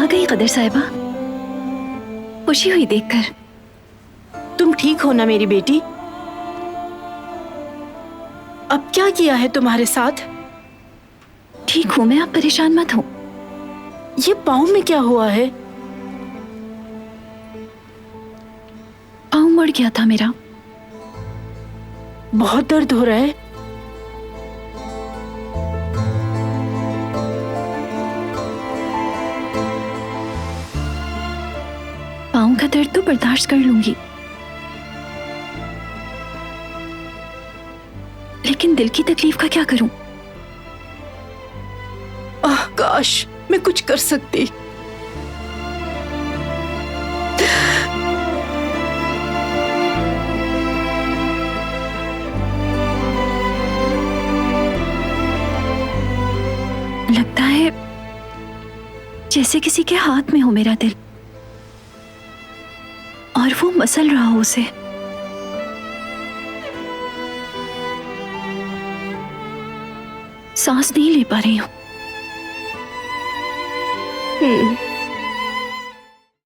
गई कदर साहिबा, खुशी हुई देखकर। तुम ठीक हो ना मेरी बेटी? अब क्या किया है तुम्हारे साथ? ठीक हूं मैं, आप परेशान मत हो। ये पाँव में क्या हुआ है? पाँव मुड़ गया था मेरा। बहुत दर्द हो रहा है? पाँव का दर्द तो बर्दाश्त कर लूंगी, लेकिन दिल की तकलीफ का क्या करूं? काश मैं कुछ कर सकती। लगता है जैसे किसी के हाथ में हो मेरा दिल, और वो मसल रहा हो उसे। सांस नहीं ले पा रही हूं।